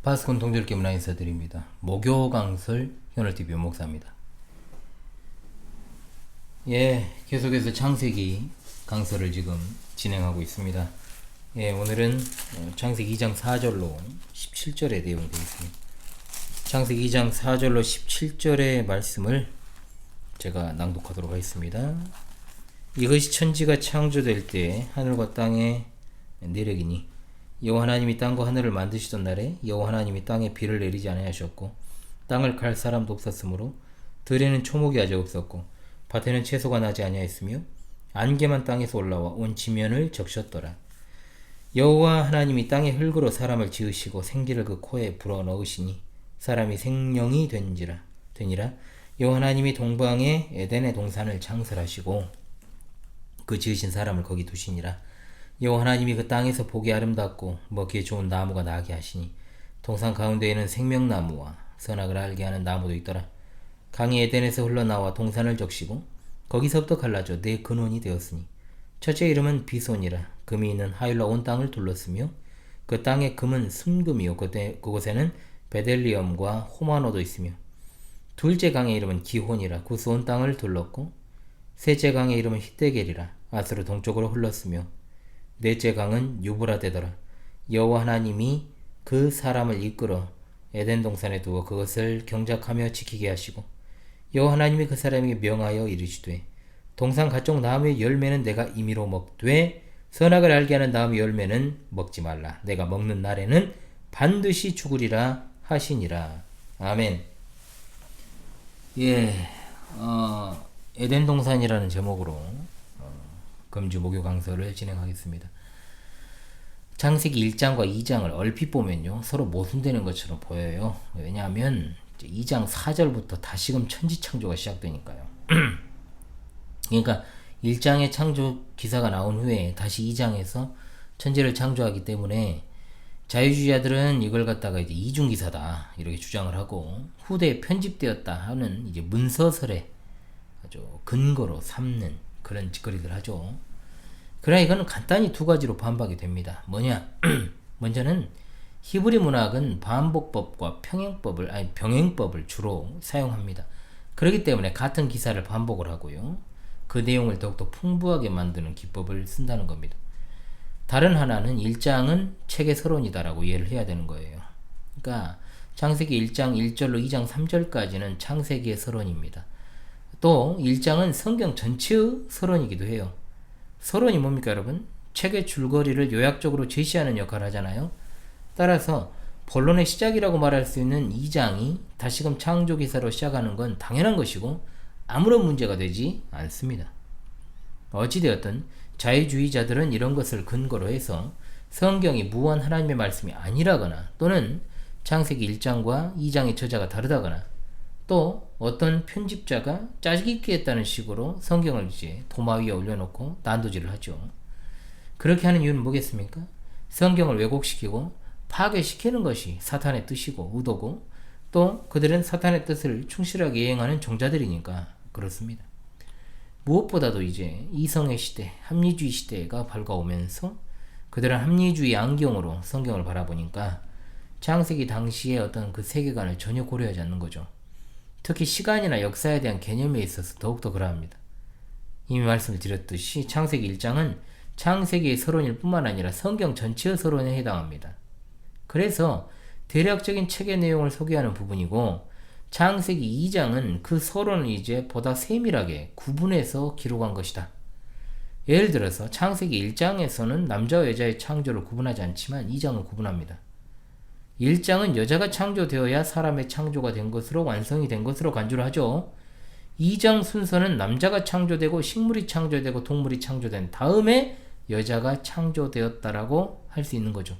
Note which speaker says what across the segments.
Speaker 1: 파스콘 통절기 문화 인사드립니다. 목요 강설 현월TV 목사입니다. 계속해서 창세기 강설을 지금 진행하고 있습니다. 오늘은 창세기 2장 4절로 17절의 내용이 되겠습니다. 창세기 2장 4절로 17절의 말씀을 제가 낭독하도록 하겠습니다. 이것이 천지가 창조될 때 하늘과 땅의 내력이니 여호와 하나님이 땅과 하늘을 만드시던 날에 여호와 하나님이 땅에 비를 내리지 아니하셨고 땅을 갈 사람도 없었으므로 들에는 초목이 아직 없었고 밭에는 채소가 나지 아니하였으며 안개만 땅에서 올라와 온 지면을 적셨더라. 여호와 하나님이 땅의 흙으로 사람을 지으시고 생기를 그 코에 불어넣으시니 사람이 생명이 되니라. 여호와 하나님이 동방에 에덴의 동산을 창설하시고 그 지으신 사람을 거기 두시니라. 여호와 하나님이 그 땅에서 보기 아름답고 먹기에 좋은 나무가 나게 하시니 동산 가운데에는 생명나무와 선악을 알게 하는 나무도 있더라. 강이 에덴에서 흘러나와 동산을 적시고 거기서부터 갈라져 네 근원이 되었으니 첫째 이름은 비손이라. 금이 있는 하일로 온 땅을 둘렀으며 그 땅의 금은 순금이요 그곳에는 베델리엄과 호마노도 있으며 둘째 강의 이름은 기혼이라. 구스 온 땅을 둘렀고 셋째 강의 이름은 히데겔이라. 아스로 동쪽으로 흘렀으며 넷째 강은 유브라데더라. 여호와 하나님이 그 사람을 이끌어 에덴 동산에 두어 그것을 경작하며 지키게 하시고 여호와 하나님이 그 사람에게 명하여 이르시되 동산 각종 나무의 열매는 내가 임의로 먹되 선악을 알게 하는 나무의 열매는 먹지 말라. 내가 먹는 날에는 반드시 죽으리라 하시니라. 아멘. 에덴 동산이라는 제목으로 금주 목요 강설을 진행하겠습니다. 창세기 1장과 2장을 얼핏 보면요 서로 모순되는 것처럼 보여요. 왜냐하면 2장 4절부터 다시금 천지창조가 시작되니까요. 그러니까 1장의 창조 기사가 나온 후에 다시 2장에서 천지를 창조하기 때문에 자유주의자들은 이걸 갖다가 이제 이중기사다 이렇게 주장을 하고 후대에 편집되었다 하는 이제 문서설에 아주 근거로 삼는 그런 짓거리들 하죠. 그러나 이거는 간단히 두 가지로 반박이 됩니다. 뭐냐? 먼저는 히브리 문학은 반복법과 병행법을 주로 사용합니다. 그렇기 때문에 같은 기사를 반복을 하고요. 그 내용을 더욱더 풍부하게 만드는 기법을 쓴다는 겁니다. 다른 하나는 1장은 책의 서론이다라고 이해를 해야 되는 거예요. 그러니까 창세기 1장 1절로 2장 3절까지는 창세기의 서론입니다. 또 1장은 성경 전체의 서론이기도 해요. 서론이 뭡니까 여러분? 책의 줄거리를 요약적으로 제시하는 역할을 하잖아요. 따라서 본론의 시작이라고 말할 수 있는 2장이 다시금 창조기사로 시작하는 건 당연한 것이고 아무런 문제가 되지 않습니다. 어찌되었든 자유주의자들은 이런 것을 근거로 해서 성경이 무한 하나님의 말씀이 아니라거나 또는 창세기 1장과 2장의 저자가 다르다거나 또 어떤 편집자가 짜깁기 했다는 식으로 성경을 이제 도마 위에 올려놓고 난도질을 하죠. 그렇게 하는 이유는 뭐겠습니까? 성경을 왜곡시키고 파괴시키는 것이 사탄의 뜻이고 의도고 또 그들은 사탄의 뜻을 충실하게 이행하는 종자들이니까 그렇습니다. 무엇보다도 이제 이성의 시대, 합리주의 시대가 밝아오면서 그들은 합리주의 안경으로 성경을 바라보니까 창세기 당시의 어떤 그 세계관을 전혀 고려하지 않는 거죠. 특히 시간이나 역사에 대한 개념에 있어서 더욱더 그러합니다. 이미 말씀을 드렸듯이 창세기 1장은 창세기의 서론일 뿐만 아니라 성경 전체의 서론에 해당합니다. 그래서 대략적인 책의 내용을 소개하는 부분이고 창세기 2장은 그 서론을 이제 보다 세밀하게 구분해서 기록한 것이다. 예를 들어서 창세기 1장에서는 남자와 여자의 창조를 구분하지 않지만 2장은 구분합니다. 1장은 여자가 창조되어야 사람의 창조가 된 것으로 완성이 된 것으로 간주를 하죠. 2장 순서는 남자가 창조되고 식물이 창조되고 동물이 창조된 다음에 여자가 창조되었다라고 할 수 있는 거죠.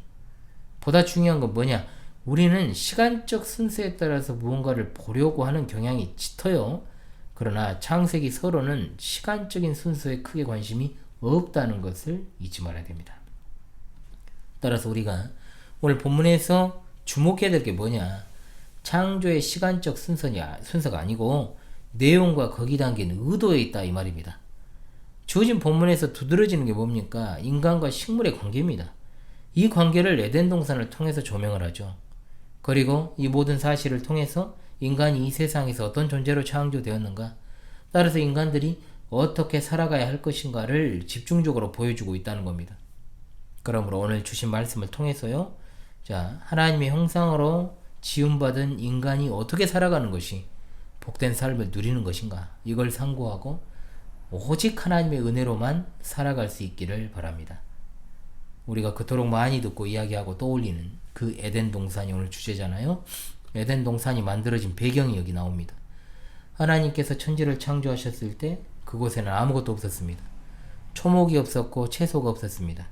Speaker 1: 보다 중요한 건 뭐냐? 우리는 시간적 순서에 따라서 무언가를 보려고 하는 경향이 짙어요. 그러나 창세기 서론은 시간적인 순서에 크게 관심이 없다는 것을 잊지 말아야 됩니다. 따라서 우리가 오늘 본문에서 주목해야 될 게 뭐냐? 창조의 시간적 순서가 아니고 내용과 거기 담긴 의도에 있다 이 말입니다. 주어진 본문에서 두드러지는 게 뭡니까? 인간과 식물의 관계입니다. 이 관계를 에덴 동산을 통해서 조명을 하죠. 그리고 이 모든 사실을 통해서 인간이 이 세상에서 어떤 존재로 창조되었는가, 따라서 인간들이 어떻게 살아가야 할 것인가를 집중적으로 보여주고 있다는 겁니다. 그러므로 오늘 주신 말씀을 통해서요, 자, 하나님의 형상으로 지음받은 인간이 어떻게 살아가는 것이 복된 삶을 누리는 것인가, 이걸 상고하고 오직 하나님의 은혜로만 살아갈 수 있기를 바랍니다. 우리가 그토록 많이 듣고 이야기하고 떠올리는 그 에덴 동산이 오늘 주제잖아요. 에덴 동산이 만들어진 배경이 여기 나옵니다. 하나님께서 천지를 창조하셨을 때 그곳에는 아무것도 없었습니다. 초목이 없었고 채소가 없었습니다.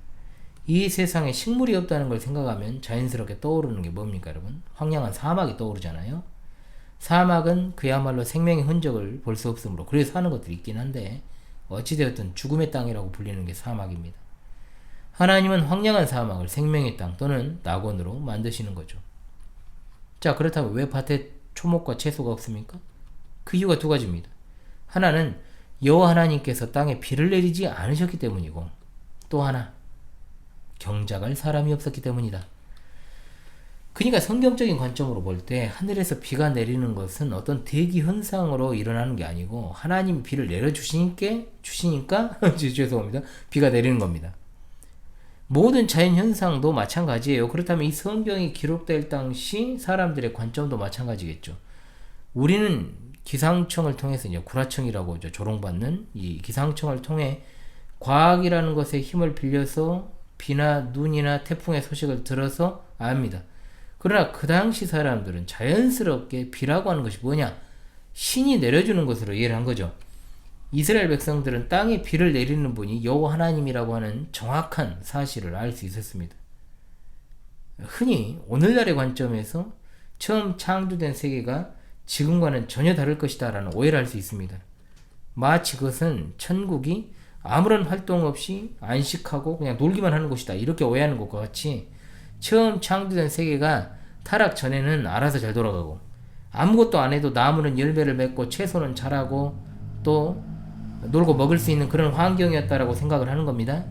Speaker 1: 이 세상에 식물이 없다는 걸 생각하면 자연스럽게 떠오르는 게 뭡니까, 여러분? 황량한 사막이 떠오르잖아요. 사막은 그야말로 생명의 흔적을 볼 수 없으므로 그래서 사는 것들이 있긴 한데 어찌되었든 죽음의 땅이라고 불리는 게 사막입니다. 하나님은 황량한 사막을 생명의 땅 또는 낙원으로 만드시는 거죠. 자, 그렇다면 왜 밭에 초목과 채소가 없습니까? 그 이유가 두 가지입니다. 하나는 여호와 하나님께서 땅에 비를 내리지 않으셨기 때문이고, 또 하나 경작할 사람이 없었기 때문이다. 그러니까 성경적인 관점으로 볼 때 하늘에서 비가 내리는 것은 어떤 대기 현상으로 일어나는 게 아니고 하나님이 비를 내려주시니까 죄송합니다. 비가 내리는 겁니다. 모든 자연 현상도 마찬가지예요. 그렇다면 이 성경이 기록될 당시 사람들의 관점도 마찬가지겠죠. 우리는 기상청을 통해서 이제 구라청이라고 조롱받는 이 기상청을 통해 과학이라는 것에 힘을 빌려서 비나 눈이나 태풍의 소식을 들어서 압니다. 그러나 그 당시 사람들은 자연스럽게 비라고 하는 것이 뭐냐? 신이 내려주는 것으로 이해를 한 거죠. 이스라엘 백성들은 땅에 비를 내리는 분이 여호와 하나님이라고 하는 정확한 사실을 알 수 있었습니다. 흔히 오늘날의 관점에서 처음 창조된 세계가 지금과는 전혀 다를 것이다 라는 오해를 할 수 있습니다. 마치 그것은 천국이 아무런 활동 없이 안식하고 그냥 놀기만 하는 곳이다 이렇게 오해하는 것과 같이 처음 창조된 세계가 타락 전에는 알아서 잘 돌아가고 아무것도 안 해도 나무는 열매를 맺고 채소는 자라고 또 놀고 먹을 수 있는 그런 환경이었다라고 생각을 하는 겁니다.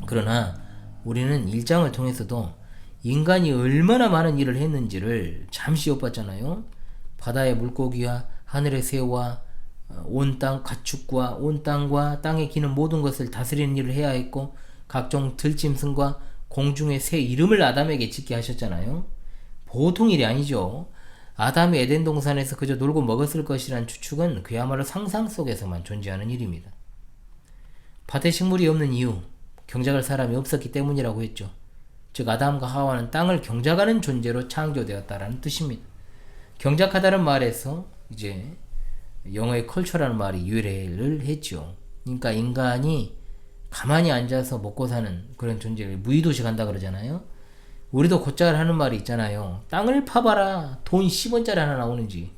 Speaker 1: 그러나 우리는 1장을 통해서도 인간이 얼마나 많은 일을 했는지를 잠시 엿봤잖아요. 바다의 물고기와 하늘의 새와 온 땅 가축과 온 땅과 땅에 기는 모든 것을 다스리는 일을 해야 했고 각종 들짐승과 공중의 새 이름을 아담에게 짓게 하셨잖아요. 보통 일이 아니죠. 아담이 에덴 동산에서 그저 놀고 먹었을 것이란 추측은 그야말로 상상 속에서만 존재하는 일입니다. 밭에 식물이 없는 이유, 경작할 사람이 없었기 때문이라고 했죠. 즉 아담과 하와는 땅을 경작하는 존재로 창조되었다라는 뜻입니다. 경작하다는 말에서 이제 영어의 컬처라는 말이 유래를 했죠. 그러니까 인간이 가만히 앉아서 먹고 사는 그런 존재를 무의도시 간다 그러잖아요. 우리도 곧잘 하는 말이 있잖아요. 땅을 파봐라. 돈 10원짜리 하나 나오는지.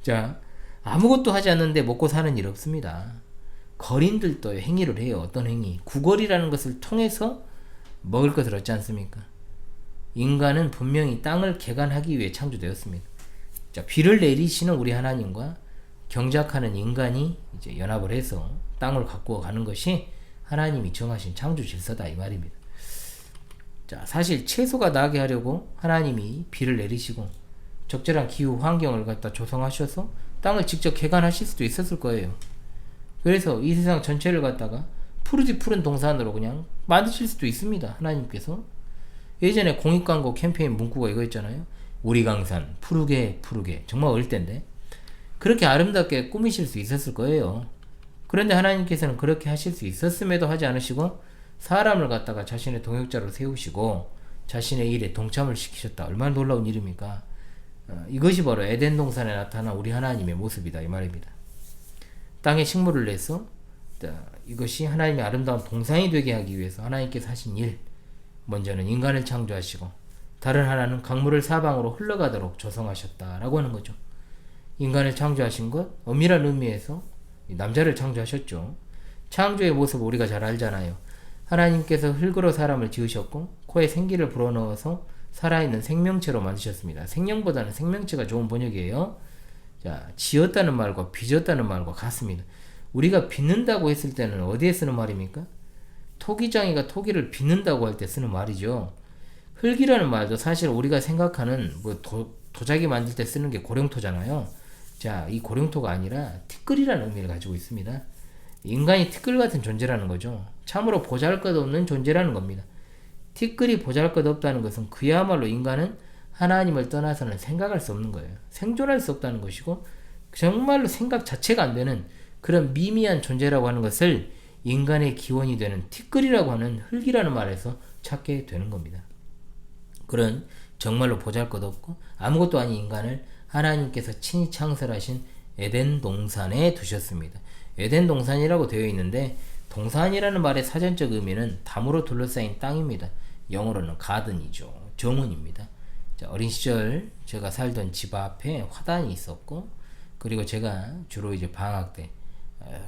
Speaker 1: 자, 아무것도 하지 않는데 먹고 사는 일 없습니다. 거린들도 행위를 해요. 어떤 행위? 구걸이라는 것을 통해서 먹을 것을 얻지 않습니까? 인간은 분명히 땅을 개간하기 위해 창조되었습니다. 자, 비를 내리시는 우리 하나님과 경작하는 인간이 이제 연합을 해서 땅을 가꾸어 가는 것이 하나님이 정하신 창조 질서다 이 말입니다. 자, 사실 채소가 나게 하려고 하나님이 비를 내리시고 적절한 기후 환경을 갖다 조성하셔서 땅을 직접 개간하실 수도 있었을 거예요. 그래서 이 세상 전체를 갖다가 푸르디 푸른 동산으로 그냥 만드실 수도 있습니다. 하나님께서. 예전에 공익광고 캠페인 문구가 이거 있잖아요. 우리 강산 푸르게 푸르게. 정말 어릴 때인데 그렇게 아름답게 꾸미실 수 있었을 거예요. 그런데 하나님께서는 그렇게 하실 수 있었음에도 하지 않으시고 사람을 갖다가 자신의 동역자로 세우시고 자신의 일에 동참을 시키셨다. 얼마나 놀라운 일입니까? 이것이 바로 에덴 동산에 나타난 우리 하나님의 모습이다 이 말입니다. 땅에 식물을 내서 이것이 하나님의 아름다운 동산이 되게 하기 위해서 하나님께서 하신 일, 먼저는 인간을 창조하시고 다른 하나는 강물을 사방으로 흘러가도록 조성하셨다라고 하는 거죠. 인간을 창조하신 것, 엄밀한 의미에서 남자를 창조하셨죠. 창조의 모습 우리가 잘 알잖아요. 하나님께서 흙으로 사람을 지으셨고 코에 생기를 불어넣어서 살아있는 생명체로 만드셨습니다. 생명보다는 생명체가 좋은 번역이에요. 자, 지었다는 말과 빚었다는 말과 같습니다. 우리가 빚는다고 했을 때는 어디에 쓰는 말입니까? 토기장이가 토기를 빚는다고 할 때 쓰는 말이죠. 흙이라는 말도 사실 우리가 생각하는 뭐 도자기 만들 때 쓰는 게 고령토잖아요. 자, 이 고령토가 아니라 티끌이라는 의미를 가지고 있습니다. 인간이 티끌 같은 존재라는 거죠. 참으로 보잘것없는 존재라는 겁니다. 티끌이 보잘것없다는 것은 그야말로 인간은 하나님을 떠나서는 생각할 수 없는 거예요. 생존할 수 없다는 것이고 정말로 생각 자체가 안 되는 그런 미미한 존재라고 하는 것을 인간의 기원이 되는 티끌이라고 하는 흙이라는 말에서 찾게 되는 겁니다. 그런 정말로 보잘것없고 아무것도 아닌 인간을 하나님께서 친히 창설하신 에덴 동산에 두셨습니다. 에덴 동산이라고 되어 있는데 동산이라는 말의 사전적 의미는 담으로 둘러싸인 땅입니다. 영어로는 가든이죠. 정원입니다. 자, 어린 시절 제가 살던 집 앞에 화단이 있었고 그리고 제가 주로 이제 방학 때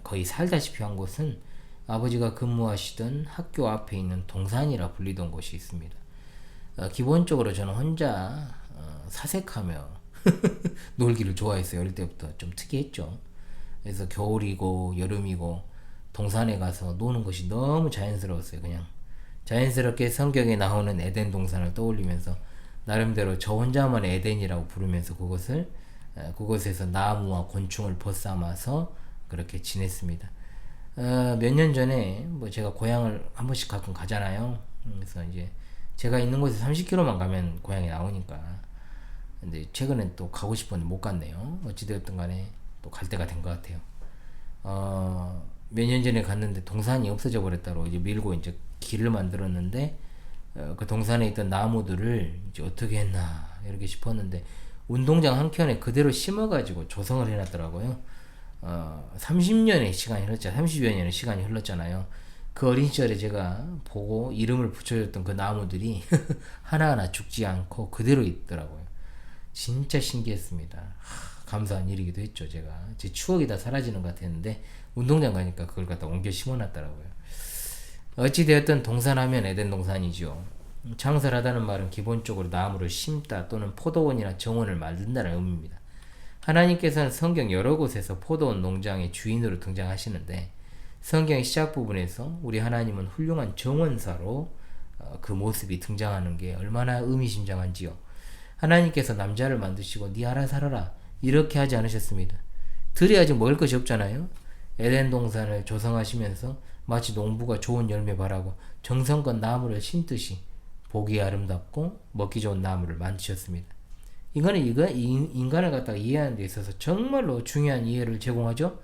Speaker 1: 거의 살다시피 한 곳은 아버지가 근무하시던 학교 앞에 있는 동산이라 불리던 곳이 있습니다. 기본적으로 저는 혼자 사색하며 놀기를 좋아했어요. 어릴 때부터 좀 특이했죠. 그래서 겨울이고 여름이고 동산에 가서 노는 것이 너무 자연스러웠어요. 그냥 자연스럽게 성경에 나오는 에덴 동산을 떠올리면서 나름대로 저 혼자만의 에덴이라고 부르면서 그곳에서 나무와 곤충을 벗삼아서 그렇게 지냈습니다. 몇 년 전에 뭐 제가 고향을 한 번씩 가끔 가잖아요. 그래서 이제 제가 있는 곳에 30km만 가면 고향이 나오니까. 근데 최근엔 또 가고 싶었는데 못 갔네요. 어찌되었든 간에 또 갈 때가 된 것 같아요. 몇 년 전에 갔는데 동산이 없어져 버렸다고 이제 밀고 이제 길을 만들었는데 그 동산에 있던 나무들을 이제 어떻게 했나 이렇게 싶었는데 운동장 한켠에 그대로 심어가지고 조성을 해놨더라고요. 30년의 시간이 흘렀죠. 30여 년의 시간이 흘렀잖아요. 그 어린 시절에 제가 보고 이름을 붙여줬던 그 나무들이 하나하나 죽지 않고 그대로 있더라고요. 진짜 신기했습니다. 감사한 일이기도 했죠. 제가 제 추억이 다 사라지는 것 같았는데 운동장 가니까 그걸 갖다 옮겨 심어놨더라고요. 어찌되었든 동산하면 에덴 동산이죠. 창설하다는 말은 기본적으로 나무를 심다 또는 포도원이나 정원을 만든다는 의미입니다. 하나님께서는 성경 여러 곳에서 포도원 농장의 주인으로 등장하시는데 성경의 시작 부분에서 우리 하나님은 훌륭한 정원사로 그 모습이 등장하는 게 얼마나 의미심장한지요. 하나님께서 남자를 만드시고 네 알아 살아라 이렇게 하지 않으셨습니다. 들이 아직 먹을 것이 없잖아요. 에덴 동산을 조성하시면서 마치 농부가 좋은 열매 바라고 정성껏 나무를 심듯이 보기 아름답고 먹기 좋은 나무를 만드셨습니다. 이거는 인간을 갖다가 이해하는 데 있어서 정말로 중요한 이해를 제공하죠.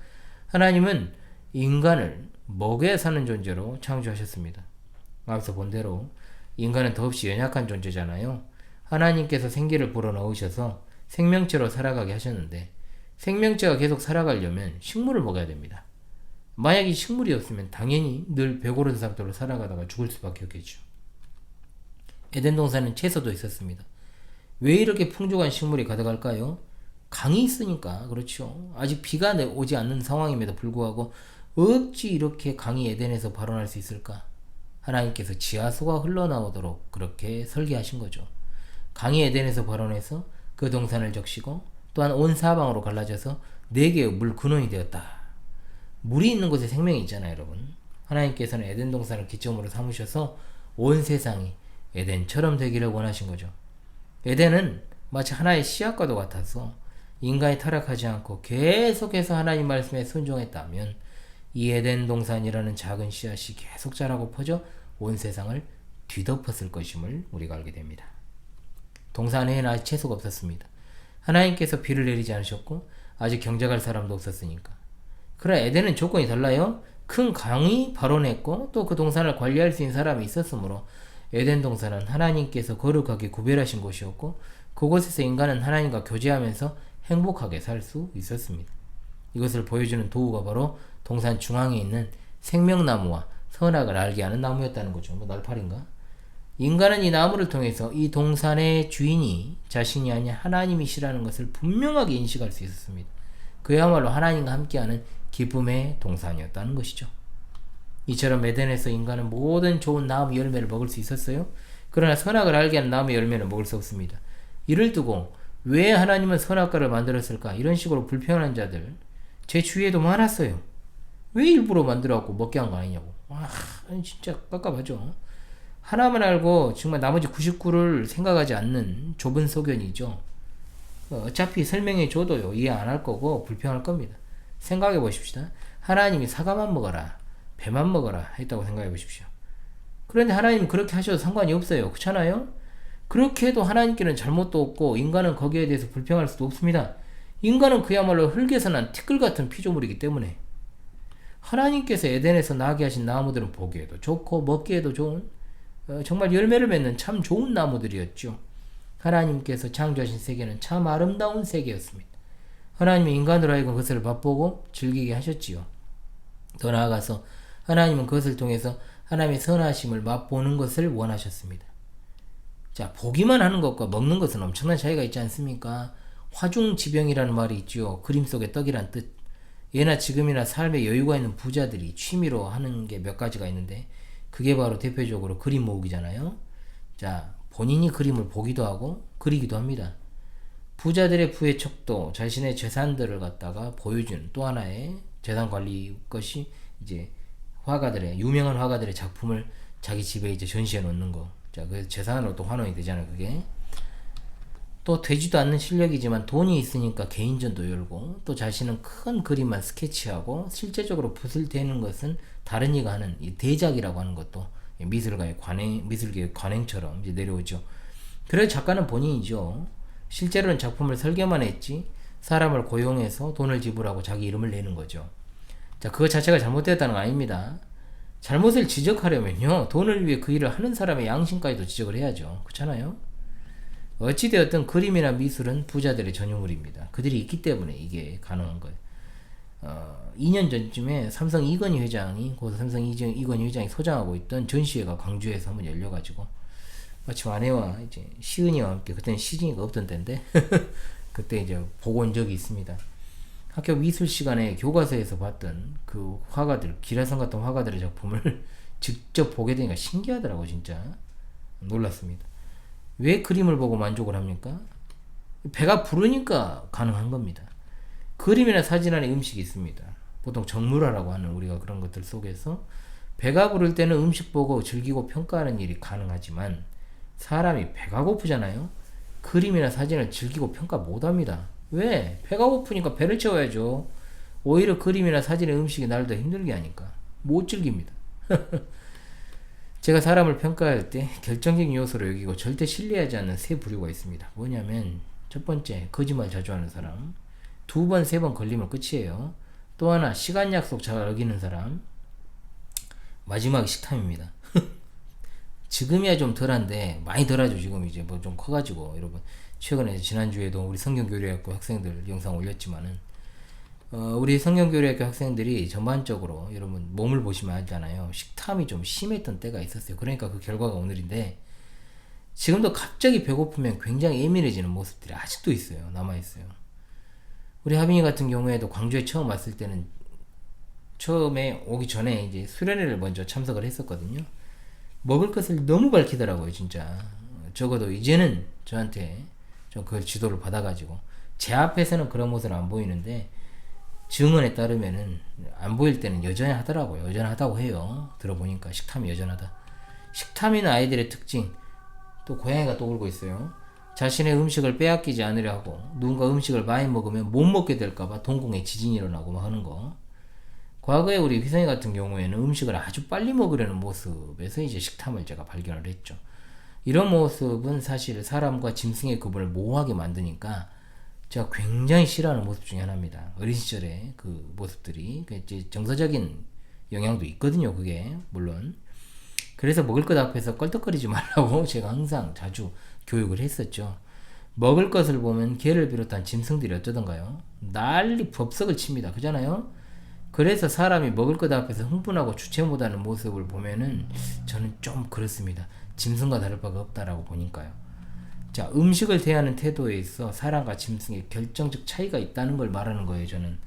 Speaker 1: 하나님은 인간을 먹여 사는 존재로 창조하셨습니다. 앞서 본 대로 인간은 더없이 연약한 존재잖아요. 하나님께서 생기를 불어넣으셔서 생명체로 살아가게 하셨는데 생명체가 계속 살아가려면 식물을 먹어야 됩니다. 만약 이 식물이 없으면 당연히 늘 배고른 상태로 살아가다가 죽을 수밖에 없겠죠. 에덴 동산은 채소도 있었습니다. 왜 이렇게 풍족한 식물이 가득할까요? 강이 있으니까 그렇죠. 아직 비가 오지 않는 상황임에도 불구하고 어찌 이렇게 강이 에덴에서 발원할 수 있을까? 하나님께서 지하수가 흘러나오도록 그렇게 설계하신 거죠. 강이 에덴에서 발원해서 그 동산을 적시고 또한 온 사방으로 갈라져서 4개의 물 근원이 되었다. 물이 있는 곳에 생명이 있잖아요, 여러분. 하나님께서는 에덴 동산을 기점으로 삼으셔서 온 세상이 에덴처럼 되기를 원하신 거죠. 에덴은 마치 하나의 씨앗과도 같아서 인간이 타락하지 않고 계속해서 하나님 말씀에 순종했다면 이 에덴 동산이라는 작은 씨앗이 계속 자라고 퍼져 온 세상을 뒤덮었을 것임을 우리가 알게 됩니다. 동산에는 아직 채소가 없었습니다. 하나님께서 비를 내리지 않으셨고 아직 경작할 사람도 없었으니까. 그러나 에덴은 조건이 달라요. 큰 강이 발원했고 또 그 동산을 관리할 수 있는 사람이 있었으므로 에덴 동산은 하나님께서 거룩하게 구별하신 곳이었고 그곳에서 인간은 하나님과 교제하면서 행복하게 살 수 있었습니다. 이것을 보여주는 도구가 바로 동산 중앙에 있는 생명나무와 선악을 알게 하는 나무였다는 거죠. 뭐 날파리인가? 인간은 이 나무를 통해서 이 동산의 주인이 자신이 아닌 하나님이시라는 것을 분명하게 인식할 수 있었습니다. 그야말로 하나님과 함께하는 기쁨의 동산이었다는 것이죠. 이처럼 에덴에서 인간은 모든 좋은 나무 열매를 먹을 수 있었어요. 그러나 선악을 알게 하는 나무 열매는 먹을 수 없습니다. 이를 두고 왜 하나님은 선악과를 만들었을까? 이런 식으로 불평하는 자들 제 주위에도 많았어요. 왜 일부러 만들어갖고 먹게 한 거 아니냐고. 진짜 깝깝하죠. 하나만 알고 정말 나머지 99를 생각하지 않는 좁은 소견이죠. 어차피 설명해 줘도요 이해 안 할 거고 불평할 겁니다. 생각해 보십시다. 하나님이 사과만 먹어라, 배만 먹어라 했다고 생각해 보십시오. 그런데 하나님은 그렇게 하셔도 상관이 없어요. 그렇잖아요? 그렇게 해도 하나님께는 잘못도 없고 인간은 거기에 대해서 불평할 수도 없습니다. 인간은 그야말로 흙에서 난 티끌 같은 피조물이기 때문에 하나님께서 에덴에서 나게 하신 나무들은 보기에도 좋고 먹기에도 좋은 정말 열매를 맺는 참 좋은 나무들이었죠. 하나님께서 창조하신 세계는 참 아름다운 세계였습니다. 하나님이 인간으로 하여금 그것을 맛보고 즐기게 하셨지요. 더 나아가서 하나님은 그것을 통해서 하나님의 선하심을 맛보는 것을 원하셨습니다. 자, 보기만 하는 것과 먹는 것은 엄청난 차이가 있지 않습니까? 화중지병이라는 말이 있죠. 그림 속의 떡이란 뜻. 예나 지금이나 삶에 여유가 있는 부자들이 취미로 하는 게 몇 가지가 있는데 그게 바로 대표적으로 그림 모으기잖아요. 자, 본인이 그림을 보기도 하고 그리기도 합니다. 부자들의 부의 척도, 자신의 재산들을 갖다가 보여주는 또 하나의 재산 관리 것이 이제 화가들의 유명한 화가들의 작품을 자기 집에 이제 전시해 놓는 거. 자, 그 재산으로 또 환원이 되잖아요, 그게. 또 되지도 않는 실력이지만 돈이 있으니까 개인전도 열고 또 자신은 큰 그림만 스케치하고 실제적으로 붓을 대는 것은 다른 이가 하는 이 대작이라고 하는 것도 미술가의 미술계의 관행처럼 이제 내려오죠. 그래서 작가는 본인이죠. 실제로는 작품을 설계만 했지 사람을 고용해서 돈을 지불하고 자기 이름을 내는 거죠. 자, 그거 자체가 잘못됐다는 거 아닙니다. 잘못을 지적하려면요 돈을 위해 그 일을 하는 사람의 양심까지도 지적을 해야죠. 그렇잖아요? 어찌되었든 그림이나 미술은 부자들의 전유물입니다. 그들이 있기 때문에 이게 가능한 거예요. 2년 전쯤에 삼성 이건희 회장이 소장하고 있던 전시회가 광주에서 한번 열려가지고 마침 아내와 이제 시은이와 함께 그때는 시진이가 없던 때인데 그때 이제 보고 온 적이 있습니다. 학교 미술 시간에 교과서에서 봤던 그 화가들, 기라성 같은 화가들의 작품을 직접 보게 되니까 신기하더라고. 진짜 놀랐습니다. 왜 그림을 보고 만족을 합니까? 배가 부르니까 가능한 겁니다. 그림이나 사진 안에 음식이 있습니다. 보통 정물화라고 하는 우리가 그런 것들 속에서 배가 부를 때는 음식 보고 즐기고 평가하는 일이 가능하지만 사람이 배가 고프잖아요. 그림이나 사진을 즐기고 평가 못합니다. 왜? 배가 고프니까 배를 채워야죠. 오히려 그림이나 사진의 음식이 나를 더 힘들게 하니까 못 즐깁니다. 제가 사람을 평가할 때 결정적인 요소로 여기고 절대 신뢰하지 않는 세 부류가 있습니다. 뭐냐면 첫 번째, 거짓말 자주 하는 사람. 2번, 3번 걸리면 끝이에요. 또 하나, 시간 약속 잘 어기는 사람. 마지막이 식탐입니다. 지금이야 좀 덜한데 많이 덜하죠. 지금 이제 뭐 좀 커가지고 여러분 최근에 지난주에도 우리 성경교류학교 학생들 영상 올렸지만은 우리 성경교류학교 학생들이 전반적으로 여러분 몸을 보시면 알잖아요. 식탐이 좀 심했던 때가 있었어요. 그러니까 그 결과가 오늘인데 지금도 갑자기 배고프면 굉장히 예민해지는 모습들이 아직도 있어요. 남아있어요. 우리 하빈이 같은 경우에도 광주에 처음 왔을 때는 처음에 오기 전에 이제 수련회를 먼저 참석을 했었거든요. 먹을 것을 너무 밝히더라고요. 진짜 적어도 이제는 저한테 좀 그걸 지도를 받아가지고 제 앞에서는 그런 모습은 안 보이는데 증언에 따르면은 안 보일 때는 여전히 하더라고요. 여전하다고 해요. 들어보니까 식탐이 여전하다. 식탐인 아이들의 특징. 또 고양이가 또 울고 있어요. 자신의 음식을 빼앗기지 않으려 하고 누군가 음식을 많이 먹으면 못 먹게 될까봐 동공에 지진이 일어나고 막 하는 거. 과거에 우리 휘성이 같은 경우에는 음식을 아주 빨리 먹으려는 모습에서 이제 식탐을 제가 발견을 했죠. 이런 모습은 사실 사람과 짐승의 구분을 모호하게 만드니까 제가 굉장히 싫어하는 모습 중에 하나입니다. 어린 시절에 그 모습들이 이제 정서적인 영향도 있거든요. 그게 물론. 그래서 먹을 것 앞에서 껄떡거리지 말라고 제가 항상 자주 교육을 했었죠. 먹을 것을 보면 개를 비롯한 짐승들이 어쩌던가요? 난리 법석을 칩니다. 그잖아요? 그래서 사람이 먹을 것 앞에서 흥분하고 주체 못하는 모습을 보면은 저는 좀 그렇습니다. 짐승과 다를 바가 없다라고 보니까요. 자, 음식을 대하는 태도에 있어 사람과 짐승의 결정적 차이가 있다는 걸 말하는 거예요. 저는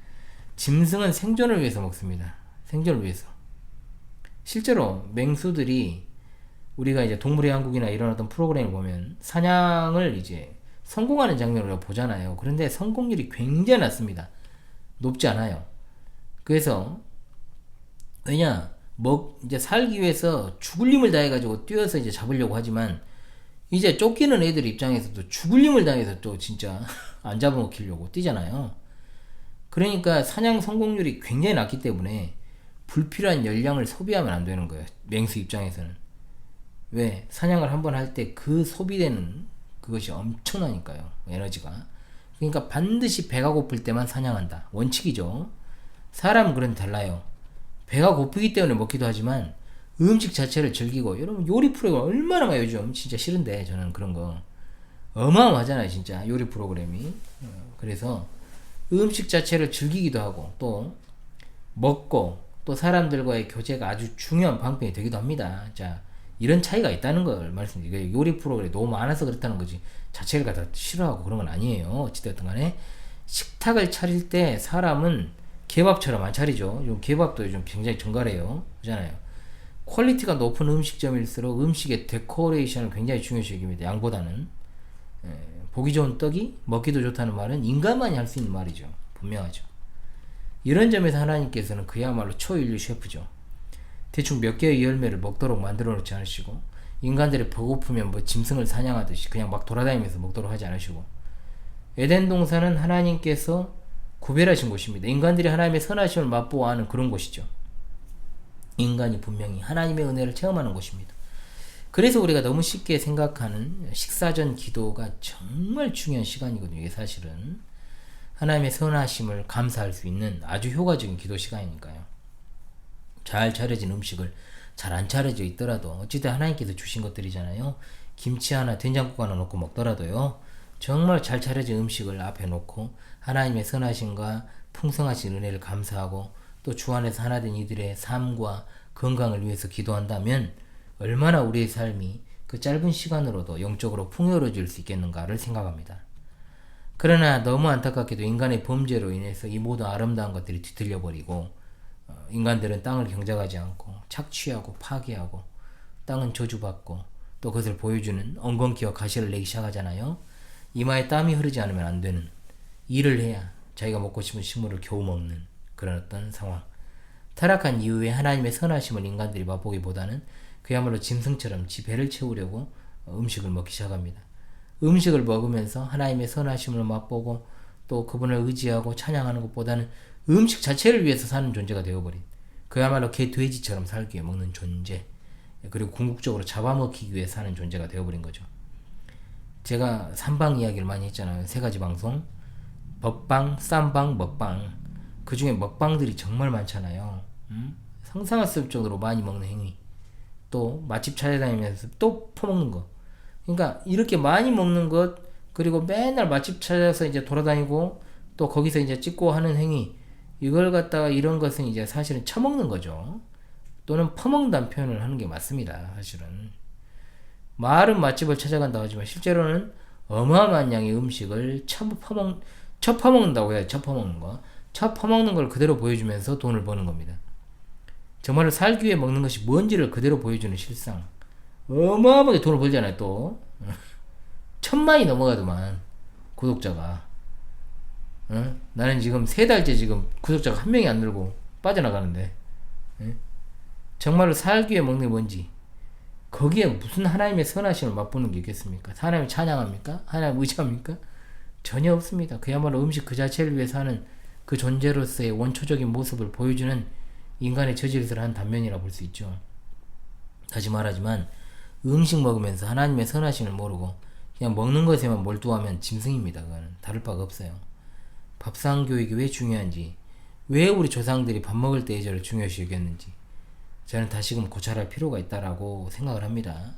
Speaker 1: 짐승은 생존을 위해서 먹습니다. 생존을 위해서. 실제로 맹수들이 우리가 이제 동물의 왕국이나 이런 어떤 프로그램을 보면 사냥을 이제 성공하는 장면을 보잖아요. 그런데 성공률이 굉장히 낮습니다. 높지 않아요. 그래서 왜냐? 이제 살기 위해서 죽을 힘을 다해가지고 뛰어서 이제 잡으려고 하지만, 이제 쫓기는 애들 입장에서도 죽을 힘을 다해서 또 진짜 안 잡아먹히려고 뛰잖아요. 그러니까 사냥 성공률이 굉장히 낮기 때문에 불필요한 열량을 소비하면 안 되는 거예요. 맹수 입장에서는. 왜? 사냥을 한번 할 때 그 소비되는 그것이 엄청나니까요. 에너지가. 그러니까 반드시 배가 고플 때만 사냥한다. 원칙이죠. 사람은 그런 달라요. 배가 고프기 때문에 먹기도 하지만 음식 자체를 즐기고, 여러분 요리 프로그램 얼마나 많아요 요즘. 진짜 싫은데 저는 그런 거 어마어마하잖아요 진짜 요리 프로그램이. 그래서 음식 자체를 즐기기도 하고 또 먹고 또 사람들과의 교제가 아주 중요한 방편이 되기도 합니다. 자, 이런 차이가 있다는 걸 말씀드리고요. 요리 프로그램이 너무 많아서 그렇다는 거지 자체를 갖다 싫어하고 그런 건 아니에요. 어찌됐든 간에 식탁을 차릴 때 사람은 케밥처럼 안 차리죠. 요즘 케밥도 요즘 굉장히 정갈해요. 그잖아요. 퀄리티가 높은 음식점일수록 음식의 데코레이션을 굉장히 중요시 여깁니다. 양보다는. 보기 좋은 떡이 먹기도 좋다는 말은 인간만이 할 수 있는 말이죠. 분명하죠. 이런 점에서 하나님께서는 그야말로 초인류 셰프죠. 대충 몇 개의 열매를 먹도록 만들어 놓지 않으시고, 인간들이 배고프면 뭐 짐승을 사냥하듯이 그냥 막 돌아다니면서 먹도록 하지 않으시고, 에덴 동산은 하나님께서 구별하신 곳입니다. 인간들이 하나님의 선하심을 맛보아하는 그런 곳이죠. 인간이 분명히 하나님의 은혜를 체험하는 곳입니다. 그래서 우리가 너무 쉽게 생각하는 식사 전 기도가 정말 중요한 시간이거든요. 이게 사실은 하나님의 선하심을 감사할 수 있는 아주 효과적인 기도 시간이니까요. 잘 차려진 음식을 잘 안 차려져 있더라도 어쨌든 하나님께서 주신 것들이잖아요. 김치 하나 된장국 하나 넣고 먹더라도요, 정말 잘 차려진 음식을 앞에 놓고 하나님의 선하심과 풍성하신 은혜를 감사하고 또 주 안에서 하나된 이들의 삶과 건강을 위해서 기도한다면 얼마나 우리의 삶이 그 짧은 시간으로도 영적으로 풍요로워질 수 있겠는가를 생각합니다. 그러나 너무 안타깝게도 인간의 범죄로 인해서 이 모든 아름다운 것들이 뒤틀려버리고, 인간들은 땅을 경작하지 않고 착취하고 파괴하고 땅은 저주받고 또 그것을 보여주는 엉겅퀴와 가시를 내기 시작하잖아요. 이마에 땀이 흐르지 않으면 안 되는, 일을 해야 자기가 먹고 싶은 식물을 겨우 먹는 그런 어떤 상황. 타락한 이후에 하나님의 선하심을 인간들이 맛보기보다는 그야말로 짐승처럼 지 배를 채우려고 음식을 먹기 시작합니다. 음식을 먹으면서 하나님의 선하심을 맛보고 또 그분을 의지하고 찬양하는 것보다는 음식 자체를 위해서 사는 존재가 되어버린, 그야말로 개 돼지처럼 살기 위해 먹는 존재, 그리고 궁극적으로 잡아먹히기 위해 사는 존재가 되어버린 거죠. 제가 3방 이야기를 많이 했잖아요. 3가지 방송. 먹방, 쌈방, 먹방. 그 중에 먹방들이 정말 많잖아요. 상상할 수 없을 정도로 많이 먹는 행위. 또 맛집 찾아다니면서 또 퍼먹는 거. 그러니까 이렇게 많이 먹는 것, 그리고 맨날 맛집 찾아서 이제 돌아다니고 또 거기서 이제 찍고 하는 행위, 이걸 갖다가 이런 것은 이제 사실은 처먹는 거죠. 또는 퍼먹는다는 표현을 하는 게 맞습니다. 사실은 말은 맛집을 찾아간다고 하지만 실제로는 어마어마한 양의 음식을 처퍼먹는다고 해야 처퍼먹는 거. 처퍼먹는 걸 그대로 보여주면서 돈을 버는 겁니다. 정말로 살기 위해 먹는 것이 뭔지를 그대로 보여주는 실상. 어마어마하게 돈을 벌잖아요. 또 1000만이 넘어가더만 구독자가. 나는 지금 3달째 지금 구독자가 1명이 안 늘고 빠져나가는데, 정말로 살기 위해 먹는 게 뭔지, 거기에 무슨 하나님의 선하심을 맛보는 게 있겠습니까? 하나님을 찬양합니까? 하나님을 의지합니까? 전혀 없습니다. 그야말로 음식 그 자체를 위해 사는 그 존재로서의 원초적인 모습을 보여주는 인간의 저질을 한 단면이라 볼 수 있죠. 다시 말하지만 음식 먹으면서 하나님의 선하심을 모르고 그냥 먹는 것에만 몰두하면 짐승입니다. 그거는 다를 바가 없어요. 밥상 교육이 왜 중요한지, 왜 우리 조상들이 밥 먹을 때 예절을 중요시 여겼는지 저는 다시금 고찰할 필요가 있다라고 생각을 합니다.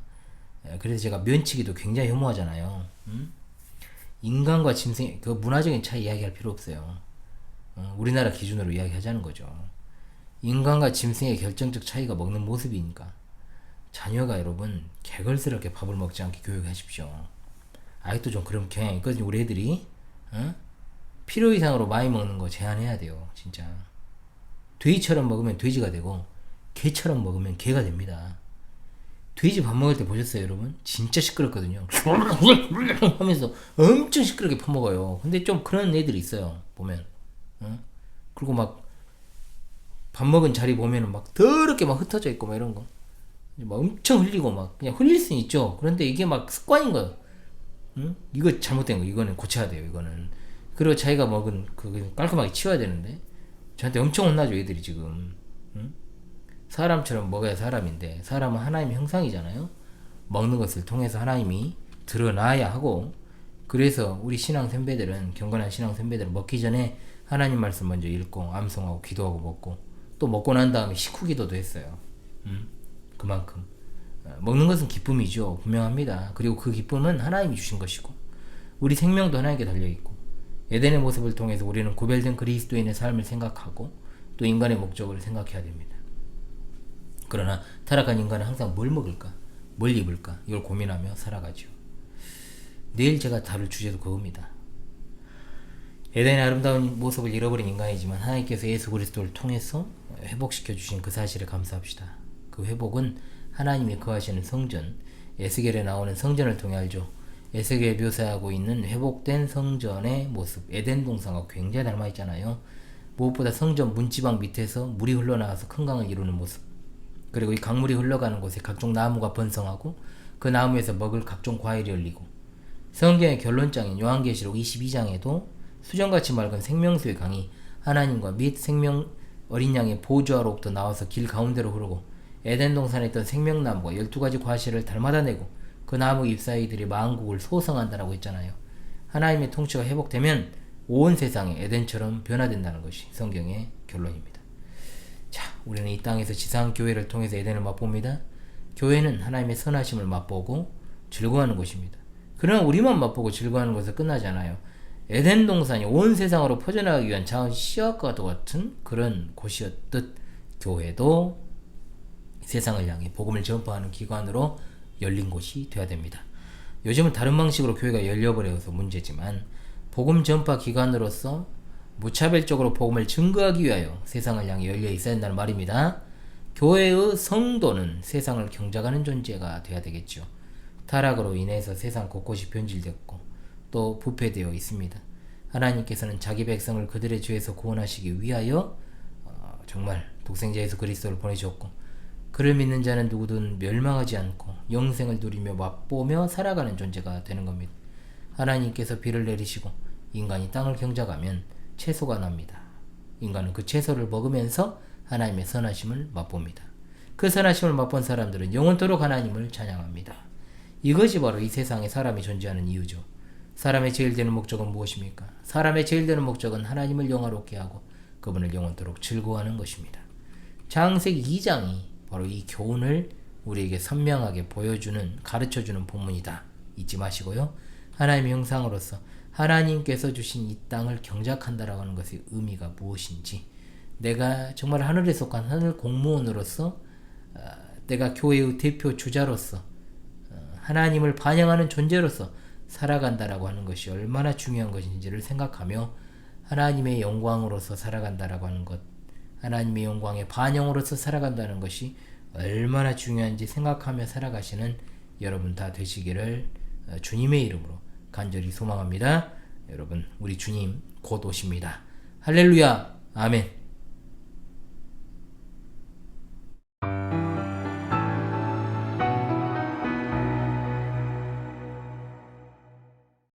Speaker 1: 그래서 제가 면치기도 굉장히 혐오하잖아요. 인간과 짐승, 그 문화적인 차이 이야기할 필요 없어요. 우리나라 기준으로 이야기하자는 거죠. 인간과 짐승의 결정적 차이가 먹는 모습이니까 자녀가 여러분 개걸스럽게 밥을 먹지 않게 교육하십시오. 아직도 좀 그런 경향이 있거든요. 우리 애들이 필요 이상으로 많이 먹는 거 제한해야 돼요. 진짜 돼지처럼 먹으면 돼지가 되고 개처럼 먹으면 개가 됩니다. 돼지 밥 먹을 때 보셨어요 여러분? 진짜 시끄럽거든요. 하면서 엄청 시끄럽게 퍼먹어요. 근데 좀 그런 애들이 있어요 보면. 그리고 막 밥 먹은 자리 보면은 막 더럽게 막 흩어져 있고 막 이런 거. 막 엄청 흘리고 막 그냥 흘릴 수는 있죠. 그런데 이게 막 습관인 거예요. 응? 이거 잘못된 거. 이거는 고쳐야 돼요. 이거는. 그리고 자기가 먹은 그 깔끔하게 치워야 되는데 저한테 엄청 혼나죠. 애들이 지금. 응? 사람처럼 먹어야 사람인데 사람은 하나님의 형상이잖아요. 먹는 것을 통해서 하나님이 드러나야 하고 그래서 우리 신앙 선배들은 경건한 신앙 선배들은 먹기 전에 하나님 말씀 먼저 읽고 암송하고 기도하고 먹고 또 먹고 난 다음에 식후 기도도 했어요. 그만큼 먹는 것은 기쁨이죠. 분명합니다. 그리고 그 기쁨은 하나님이 주신 것이고 우리 생명도 하나님께 달려있고 에덴의 모습을 통해서 우리는 구별된 그리스도인의 삶을 생각하고 또 인간의 목적을 생각해야 됩니다. 그러나 타락한 인간은 항상 뭘 먹을까? 뭘 입을까? 이걸 고민하며 살아가죠. 내일 제가 다룰 주제도 그겁니다. 에덴의 아름다운 모습을 잃어버린 인간이지만 하나님께서 예수 그리스도를 통해서 회복시켜 주신 그 사실에 감사합시다. 그 회복은 하나님이 거하시는 성전, 에스겔에 나오는 성전을 통해 알죠. 에스겔에 묘사하고 있는 회복된 성전의 모습, 에덴 동산과 굉장히 닮아 있잖아요. 무엇보다 성전 문지방 밑에서 물이 흘러나와서 큰 강을 이루는 모습, 그리고 이 강물이 흘러가는 곳에 각종 나무가 번성하고 그 나무에서 먹을 각종 과일이 열리고 성경의 결론장인 요한계시록 22장에도 수정같이 맑은 생명수의 강이 하나님과 및 생명 어린 양의 보좌로부터 나와서 길 가운데로 흐르고 에덴 동산에 있던 생명나무가 12가지 과실을 달마다 내고 그 나무 잎사이들이 만국을 소성한다라고 했잖아요. 하나님의 통치가 회복되면 온 세상이 에덴처럼 변화된다는 것이 성경의 결론입니다. 자, 우리는 이 땅에서 지상 교회를 통해서 에덴을 맛봅니다. 교회는 하나님의 선하심을 맛보고 즐거워하는 곳입니다. 그러나 우리만 맛보고 즐거워하는 것은 끝나지 않아요. 에덴 동산이 온 세상으로 퍼져나가기 위한 작은 씨앗과도 같은 그런 곳이었듯 교회도 세상을 향해 복음을 전파하는 기관으로 열린 곳이 되어야 됩니다. 요즘은 다른 방식으로 교회가 열려버려서 문제지만 복음 전파 기관으로서 무차별적으로 복음을 증거하기 위하여 세상을 향해 열려 있어야 한다는 말입니다. 교회의 성도는 세상을 경작하는 존재가 되어야 되겠죠. 타락으로 인해서 세상 곳곳이 변질됐고 또 부패되어 있습니다. 하나님께서는 자기 백성을 그들의 죄에서 구원하시기 위하여 정말 독생자 예수 그리스도를 보내주셨고 그를 믿는 자는 누구든 멸망하지 않고 영생을 누리며 맛보며 살아가는 존재가 되는 겁니다. 하나님께서 비를 내리시고 인간이 땅을 경작하면 채소가 납니다. 인간은 그 채소를 먹으면서 하나님의 선하심을 맛봅니다. 그 선하심을 맛본 사람들은 영원토록 하나님을 찬양합니다. 이것이 바로 이 세상에 사람이 존재하는 이유죠. 사람의 제일 되는 목적은 무엇입니까? 사람의 제일 되는 목적은 하나님을 영화롭게 하고 그분을 영원토록 즐거워하는 것입니다. 창세기 2장이 바로 이 교훈을 우리에게 선명하게 보여주는, 가르쳐주는 본문이다. 잊지 마시고요. 하나님의 형상으로서 하나님께서 주신 이 땅을 경작한다라고 하는 것의 의미가 무엇인지, 내가 정말 하늘에 속한 하늘 공무원으로서 내가 교회의 대표 주자로서 하나님을 반영하는 존재로서 살아간다라고 하는 것이 얼마나 중요한 것인지를 생각하며 하나님의 영광으로서 살아간다라고 하는 것, 하나님의 영광의 반영으로서 살아간다는 것이 얼마나 중요한지 생각하며 살아가시는 여러분 다 되시기를 주님의 이름으로 간절히 소망합니다. 여러분, 우리 주님 곧 오십니다. 할렐루야, 아멘.